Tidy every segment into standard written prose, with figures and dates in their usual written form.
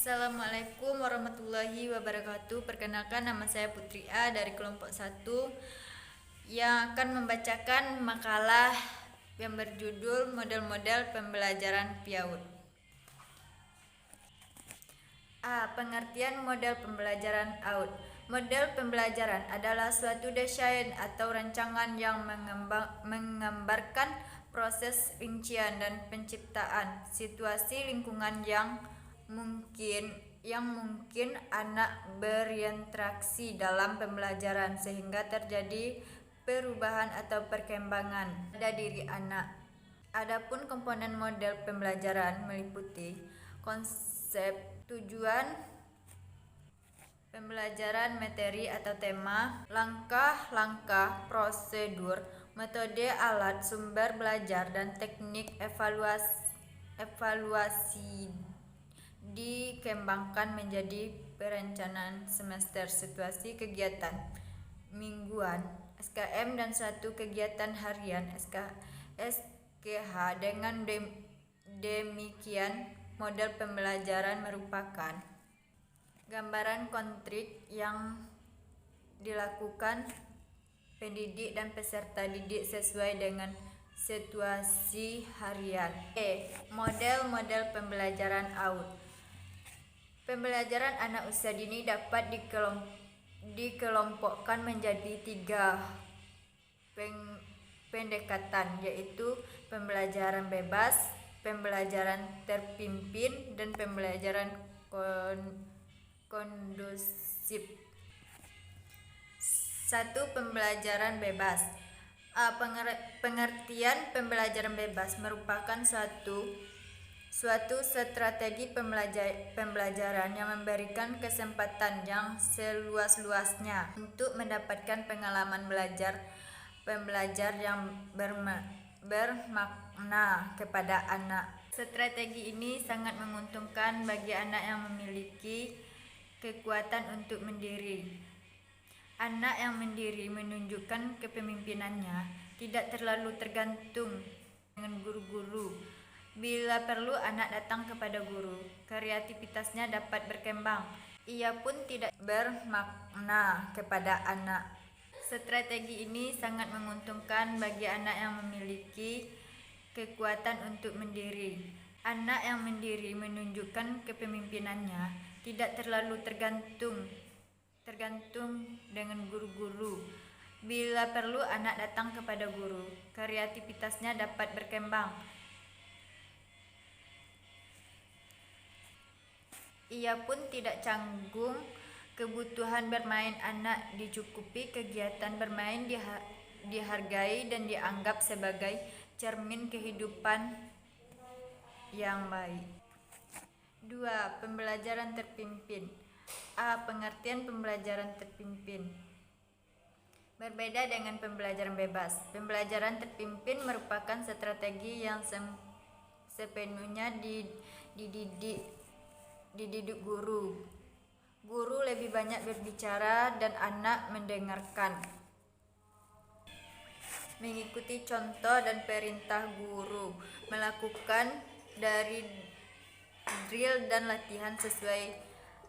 Assalamualaikum warahmatullahi wabarakatuh. Perkenalkan, nama saya Putri A dari kelompok 1 yang akan membacakan makalah yang berjudul Model-model pembelajaran PIAUD. Pengertian model pembelajaran AUD. Model pembelajaran adalah suatu desain atau rancangan yang menggambarkan proses rincian dan penciptaan situasi lingkungan yang mungkin anak berinteraksi dalam pembelajaran sehingga terjadi perubahan atau perkembangan pada diri anak. Adapun komponen model pembelajaran meliputi konsep, tujuan pembelajaran, materi atau tema, langkah-langkah, prosedur, metode, alat, sumber belajar, dan teknik evaluasi dikembangkan menjadi perencanaan semester, situasi kegiatan mingguan SKM, dan suatu kegiatan harian SKH. Dengan demikian, model pembelajaran merupakan gambaran konkret yang dilakukan pendidik dan peserta didik sesuai dengan situasi harian. Model-model pembelajaran AUD. Pembelajaran anak usia dini dapat dikelompokkan menjadi 3 pendekatan, yaitu pembelajaran bebas, pembelajaran terpimpin, dan pembelajaran kondusif. 1. Pembelajaran bebas. Pengertian pembelajaran bebas merupakan suatu strategi pembelajaran yang memberikan kesempatan yang seluas-luasnya untuk mendapatkan pengalaman pembelajar yang bermakna kepada anak. Strategi ini sangat menguntungkan bagi anak yang memiliki kekuatan untuk mandiri. Anak yang mandiri menunjukkan kepemimpinannya, tidak terlalu tergantung dengan guru-guru. Bila perlu, anak datang kepada guru. Kreativitasnya dapat berkembang. Ia pun tidak bermakna kepada anak. Strategi ini sangat menguntungkan bagi anak yang memiliki kekuatan untuk mandiri. Anak yang mandiri menunjukkan kepemimpinannya, tidak terlalu tergantung dengan guru-guru. Bila perlu, anak datang kepada guru. Kreativitasnya dapat berkembang. Ia pun tidak canggung. Kebutuhan bermain anak dicukupi. Kegiatan bermain dihargai dan dianggap sebagai cermin kehidupan yang baik. 2. Pembelajaran terpimpin. Pengertian pembelajaran terpimpin. Berbeda dengan pembelajaran bebas, pembelajaran terpimpin merupakan strategi yang sepenuhnya dididik guru. Guru lebih banyak berbicara dan anak mendengarkan, mengikuti contoh dan perintah guru, melakukan dari drill dan latihan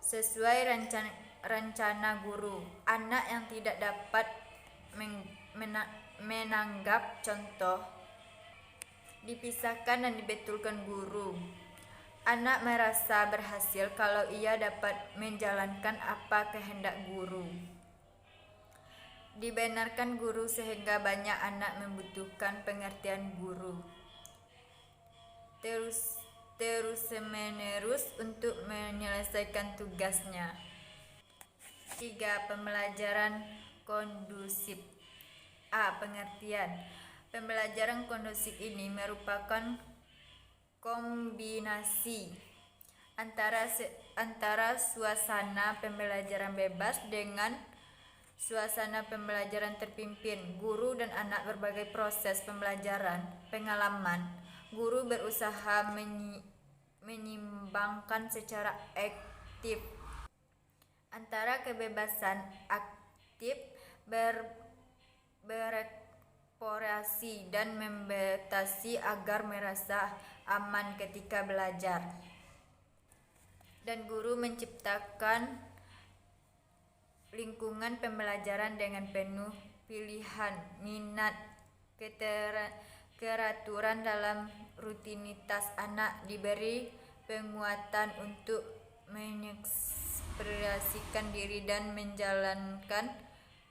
sesuai rencana guru. Anak yang tidak dapat menanggap contoh dipisahkan dan dibetulkan guru. Anak merasa berhasil kalau ia dapat menjalankan apa kehendak guru. Dibenarkan guru sehingga banyak anak membutuhkan pengertian guru terus-menerus untuk menyelesaikan tugasnya. 3. Pembelajaran kondusif. Pengertian pembelajaran kondusif ini merupakan kombinasi antara suasana pembelajaran bebas dengan suasana pembelajaran terpimpin. Guru dan anak berbagai proses pembelajaran, pengalaman. Guru berusaha menyimbangkan secara aktif antara kebebasan aktif bereksplorasi dan membatasi agar merasa aman ketika belajar. dan guru menciptakan lingkungan pembelajaran dengan penuh pilihan, minat, keteraturan dalam rutinitas. Anak diberi penguatan untuk mengekspresikan diri dan menjalankan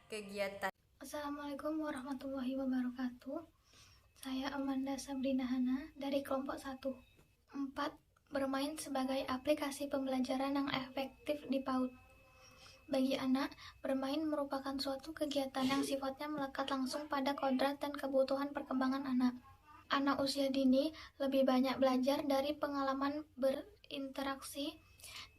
kegiatan. Assalamualaikum warahmatullahi wabarakatuh. Saya Amanda Sabrina Hana dari kelompok 1. 4. Bermain sebagai aplikasi pembelajaran yang efektif di PAUD. Bagi anak, bermain merupakan suatu kegiatan yang sifatnya melekat langsung pada kodrat dan kebutuhan perkembangan anak. Anak usia dini lebih banyak belajar dari pengalaman berinteraksi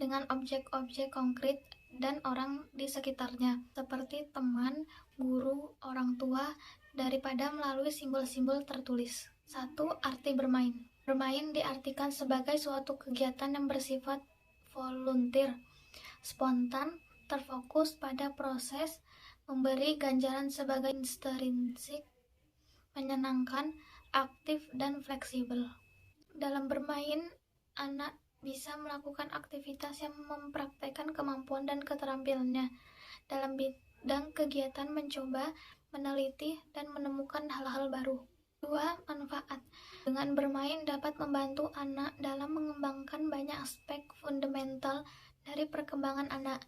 dengan objek-objek konkret dan orang di sekitarnya, seperti teman, guru, orang tua, daripada melalui simbol-simbol tertulis. 1. Arti bermain. Bermain diartikan sebagai suatu kegiatan yang bersifat volunteer, spontan, terfokus pada proses, memberi ganjaran sebagai intrinsik, menyenangkan, aktif, dan fleksibel. Dalam bermain, anak bisa melakukan aktivitas yang mempraktekkan kemampuan dan keterampilannya dalam bidang kegiatan mencoba, meneliti, dan menemukan hal-hal baru. 2. Manfaat. Dengan bermain dapat membantu anak dalam mengembangkan banyak aspek fundamental dari perkembangan anak,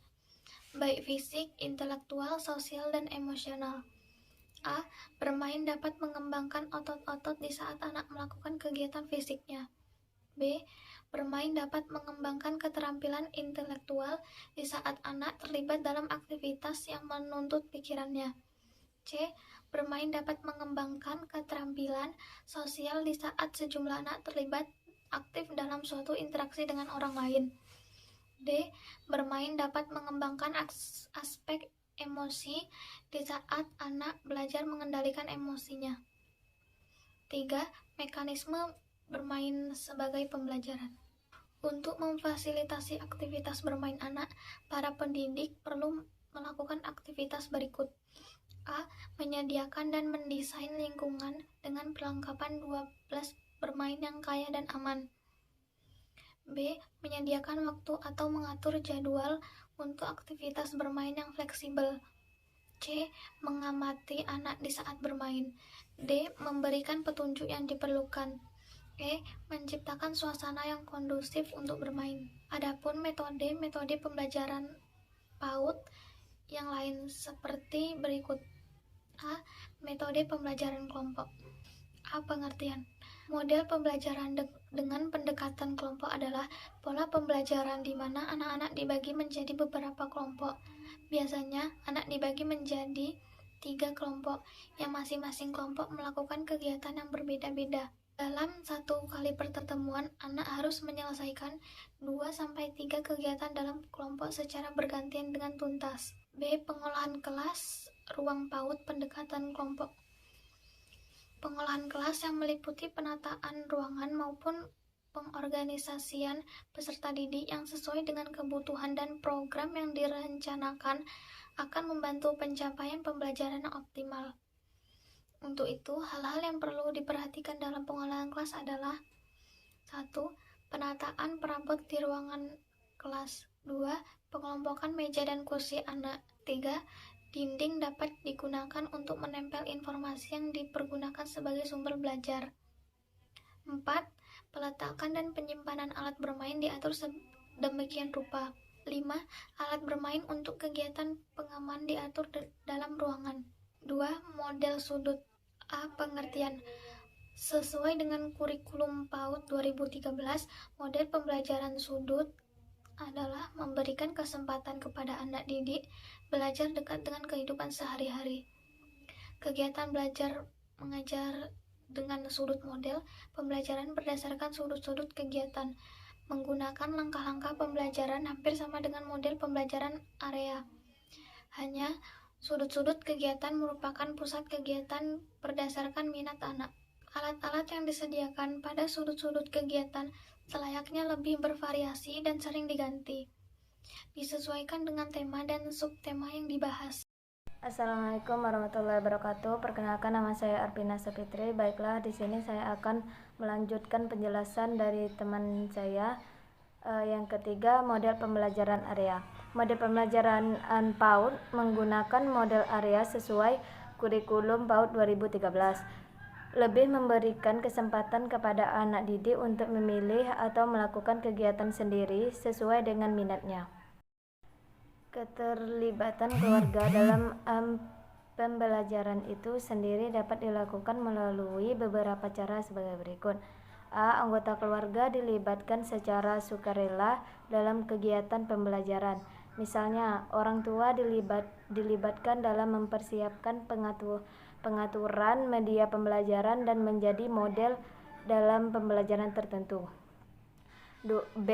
baik fisik, intelektual, sosial, dan emosional. A. Bermain dapat mengembangkan otot-otot di saat anak melakukan kegiatan fisiknya. B. Bermain dapat mengembangkan keterampilan intelektual di saat anak terlibat dalam aktivitas yang menuntut pikirannya. C. Bermain dapat mengembangkan keterampilan sosial di saat sejumlah anak terlibat aktif dalam suatu interaksi dengan orang lain. D. Bermain dapat mengembangkan aspek emosi di saat anak belajar mengendalikan emosinya. 3. Mekanisme bermain sebagai pembelajaran. Untuk memfasilitasi aktivitas bermain anak, para pendidik perlu melakukan aktivitas berikut. A. Menyediakan dan mendesain lingkungan dengan perlengkapan 12 bermain yang kaya dan aman. B. Menyediakan waktu atau mengatur jadwal untuk aktivitas bermain yang fleksibel. C. Mengamati anak di saat bermain. D. Memberikan petunjuk yang diperlukan. E. Menciptakan suasana yang kondusif untuk bermain. Adapun metode pembelajaran PAUD yang lain seperti berikut. A. Metode pembelajaran kelompok. A. Pengertian. Model pembelajaran dengan pendekatan kelompok adalah pola pembelajaran di mana anak-anak dibagi menjadi beberapa kelompok. Biasanya, anak dibagi menjadi 3 kelompok, yang masing-masing kelompok melakukan kegiatan yang berbeda-beda. Dalam satu kali pertemuan, anak harus menyelesaikan 2-3 kegiatan dalam kelompok secara bergantian dengan tuntas. B. Pengolahan kelas, ruang PAUD pendekatan kelompok. Pengolahan kelas yang meliputi penataan ruangan maupun pengorganisasian peserta didik yang sesuai dengan kebutuhan dan program yang direncanakan akan membantu pencapaian pembelajaran yang optimal. Untuk itu, hal-hal yang perlu diperhatikan dalam pengolahan kelas adalah 1. Penataan perabot di ruangan kelas. 2. Pengelompokan meja dan kursi anak. 3. Dinding dapat digunakan untuk menempel informasi yang dipergunakan sebagai sumber belajar. 4. Peletakan dan penyimpanan alat bermain diatur sedemikian rupa. 5. Alat bermain untuk kegiatan pengaman diatur dalam ruangan. 2. Model sudut. A. Pengertian. Sesuai dengan kurikulum PAUD 2013, model pembelajaran sudut adalah memberikan kesempatan kepada anak didik belajar dekat dengan kehidupan sehari-hari. Kegiatan belajar mengajar dengan sudut model pembelajaran berdasarkan sudut-sudut kegiatan, menggunakan langkah-langkah pembelajaran hampir sama dengan model pembelajaran area. Hanya sudut-sudut kegiatan merupakan pusat kegiatan berdasarkan minat anak. Alat-alat yang disediakan pada sudut-sudut kegiatan selayaknya lebih bervariasi dan sering diganti, disesuaikan dengan tema dan subtema yang dibahas. Assalamualaikum warahmatullahi wabarakatuh. Perkenalkan, nama saya Arpina Sapitri. Baiklah, di sini saya akan melanjutkan penjelasan dari teman saya Yang ketiga, model pembelajaran area. Model pembelajaran PAUD menggunakan model area sesuai kurikulum PAUD 2013. Lebih memberikan kesempatan kepada anak didik untuk memilih atau melakukan kegiatan sendiri sesuai dengan minatnya. Keterlibatan keluarga dalam pembelajaran itu sendiri dapat dilakukan melalui beberapa cara sebagai berikut. A. Anggota keluarga dilibatkan secara sukarela dalam kegiatan pembelajaran. Misalnya, orang tua dilibatkan dalam mempersiapkan pengaturan media pembelajaran dan menjadi model dalam pembelajaran tertentu. B.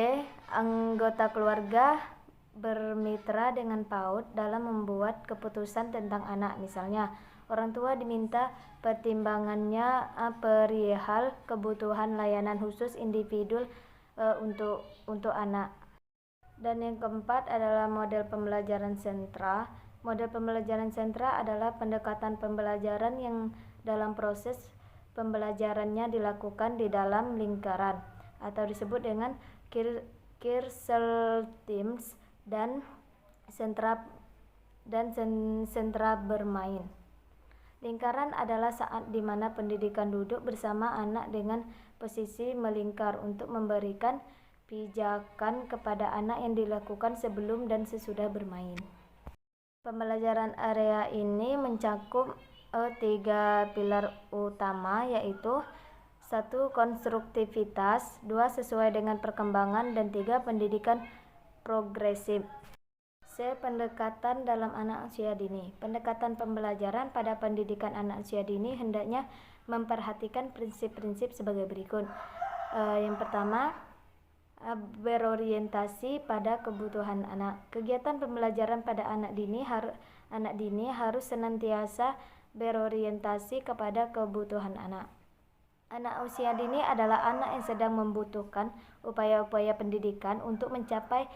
Anggota keluarga bermitra dengan PAUD dalam membuat keputusan tentang anak. Misalnya, orang tua diminta pertimbangannya perihal kebutuhan layanan khusus individu untuk anak. Dan yang keempat adalah model pembelajaran sentra. Model pembelajaran sentra adalah pendekatan pembelajaran yang dalam proses pembelajarannya dilakukan di dalam lingkaran atau disebut dengan Kirselteams dan sentra bermain. Lingkaran adalah saat di mana pendidikan duduk bersama anak dengan posisi melingkar untuk memberikan pijakan kepada anak yang dilakukan sebelum dan sesudah bermain. Pembelajaran area ini mencakup 3 pilar utama, yaitu 1. Konstruktivitas, 2. Sesuai dengan perkembangan, dan 3. Pendidikan progresif. C. Pendekatan dalam anak usia dini. Pendekatan pembelajaran pada pendidikan anak usia dini hendaknya memperhatikan prinsip-prinsip sebagai berikut. Yang pertama, berorientasi pada kebutuhan anak. Kegiatan pembelajaran pada anak dini harus senantiasa berorientasi kepada kebutuhan anak. Anak usia dini adalah anak yang sedang membutuhkan upaya-upaya pendidikan untuk mencapai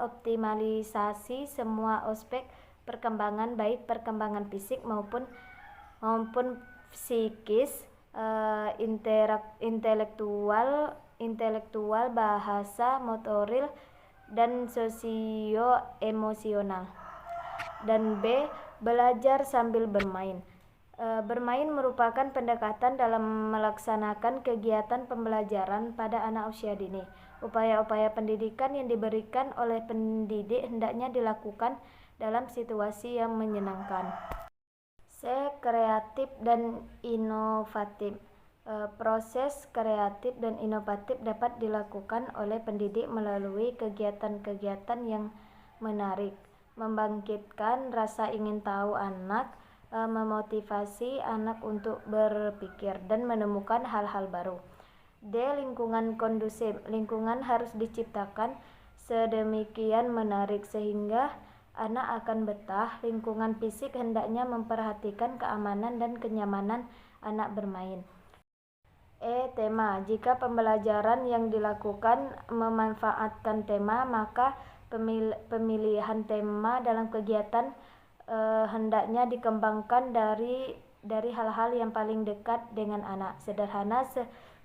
optimalisasi semua aspek perkembangan, baik perkembangan fisik maupun psikis, intelektual, bahasa, motorik, dan sosio-emosional. Dan B. Belajar sambil bermain. Bermain merupakan pendekatan dalam melaksanakan kegiatan pembelajaran pada anak usia dini. Upaya-upaya pendidikan yang diberikan oleh pendidik hendaknya dilakukan dalam situasi yang menyenangkan. C. Kreatif dan inovatif. Proses kreatif dan inovatif dapat dilakukan oleh pendidik melalui kegiatan-kegiatan yang menarik, membangkitkan rasa ingin tahu anak, memotivasi anak untuk berpikir dan menemukan hal-hal baru. D. Lingkungan kondusif. Lingkungan harus diciptakan sedemikian menarik sehingga anak akan betah. Lingkungan fisik hendaknya memperhatikan keamanan dan kenyamanan anak bermain. E. Tema. Jika pembelajaran yang dilakukan memanfaatkan tema, maka pemilihan tema dalam kegiatan hendaknya dikembangkan dari hal-hal yang paling dekat dengan anak,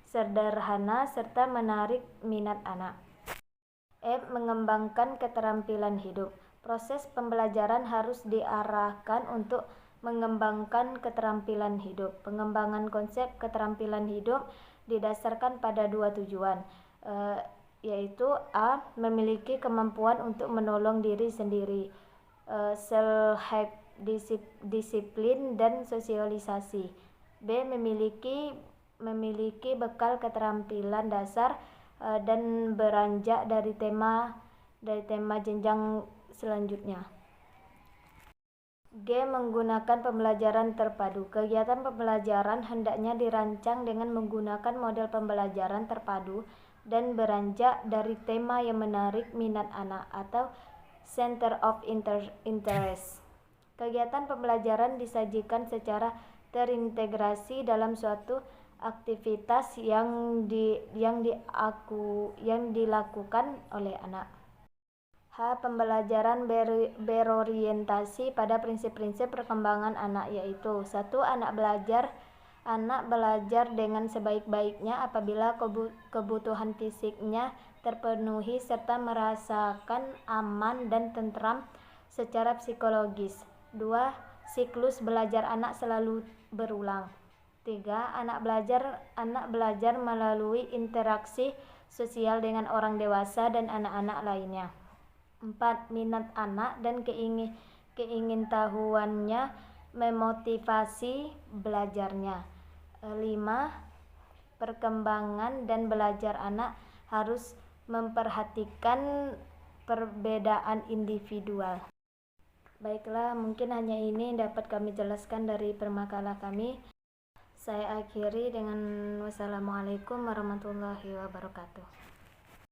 sederhana serta menarik minat anak. F. Mengembangkan keterampilan hidup. Proses pembelajaran harus diarahkan untuk mengembangkan keterampilan hidup. Pengembangan konsep keterampilan hidup didasarkan pada 2 tujuan, yaitu A. Memiliki kemampuan untuk menolong diri sendiri, self-help, disiplin, dan sosialisasi. B. Memiliki bekal keterampilan dasar dan beranjak dari tema jenjang selanjutnya. G. Menggunakan pembelajaran terpadu. Kegiatan pembelajaran hendaknya dirancang dengan menggunakan model pembelajaran terpadu dan beranjak dari tema yang menarik minat anak atau center of interest. Kegiatan pembelajaran disajikan secara terintegrasi dalam suatu aktivitas yang dilakukan oleh anak. H. Pembelajaran berorientasi pada prinsip-prinsip perkembangan anak, yaitu 1. Anak belajar Anak belajar dengan sebaik-baiknya apabila kebutuhan fisiknya terpenuhi serta merasakan aman dan tentram secara psikologis. 2. Siklus belajar anak selalu berulang. 3. Anak belajar melalui interaksi sosial dengan orang dewasa dan anak-anak lainnya. 4. Minat anak dan keingintahuannya memotivasi belajarnya. 5. Perkembangan dan belajar anak harus memperhatikan perbedaan individual. Baiklah, mungkin hanya ini dapat kami jelaskan dari permakalah kami. Saya akhiri dengan wassalamualaikum warahmatullahi wabarakatuh.